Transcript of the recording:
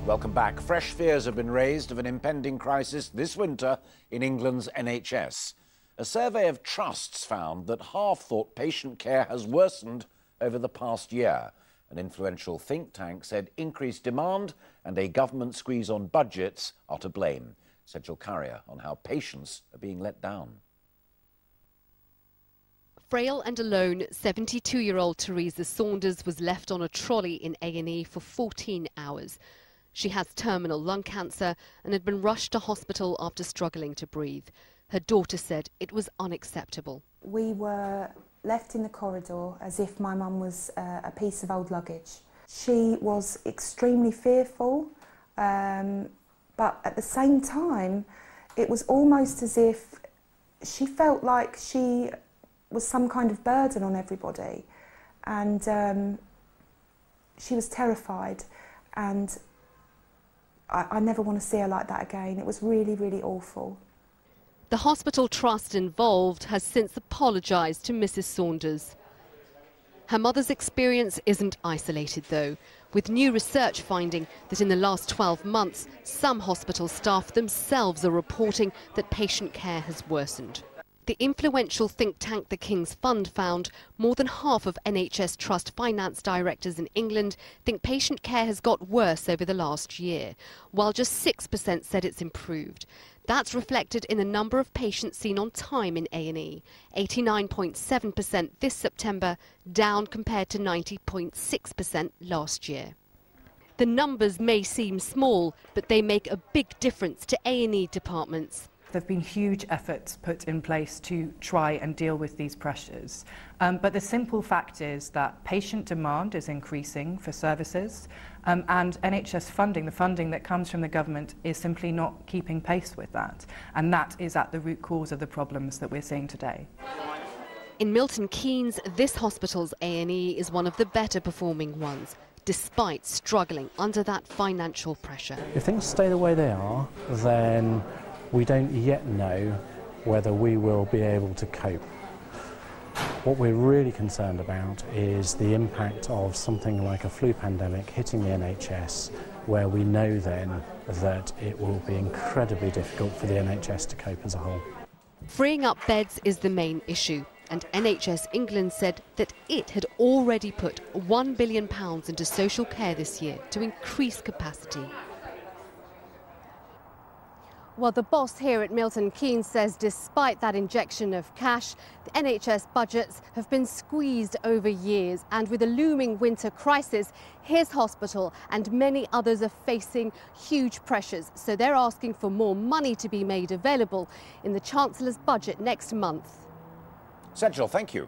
Welcome back. Fresh fears have been raised of an impending crisis this winter in England's NHS. A survey of trusts found that half thought patient care has worsened over the past year. An influential think tank said increased demand and a government squeeze on budgets are to blame. Sejal Carrier on how patients are being let down. Frail and alone, 72-year-old Teresa Saunders was left on a trolley in A&E for 14 hours. She has terminal lung cancer and had been rushed to hospital after struggling to breathe. Her daughter said it was unacceptable. We were left in the corridor as if my mum was a piece of old luggage. She was extremely fearful, but at the same time, it was almost as if she felt like she was some kind of burden on everybody. And she was terrified, and I never want to see her like that again. It was really, really awful. The hospital trust involved has since apologised to Mrs. Saunders. Her mother's experience isn't isolated though, with new research finding that in the last 12 months, some hospital staff themselves are reporting that patient care has worsened. The influential think tank The King's Fund found more than half of NHS Trust finance directors in England think patient care has got worse over the last year, while just 6% said it's improved. That's reflected in the number of patients seen on time in A&E, 89.7% this September, down compared to 90.6% last year. The numbers may seem small, but they make a big difference to A&E departments. There have been huge efforts put in place to try and deal with these pressures. But the simple fact is that patient demand is increasing for services, and NHS funding, the funding that comes from the government, is simply not keeping pace with that. And that is at the root cause of the problems that we're seeing today. In Milton Keynes, this hospital's A&E is one of the better performing ones, despite struggling under that financial pressure. If things stay the way they are, then we don't yet know whether we will be able to cope. What we're really concerned about is the impact of something like a flu pandemic hitting the NHS, where we know then that it will be incredibly difficult for the NHS to cope as a whole. Freeing up beds is the main issue, and NHS England said that it had already put £1 billion into social care this year to increase capacity. Well, the boss here at Milton Keynes says despite that injection of cash, the NHS budgets have been squeezed over years, and with a looming winter crisis, his hospital and many others are facing huge pressures. So they're asking for more money to be made available in the Chancellor's budget next month. Sejal, thank you.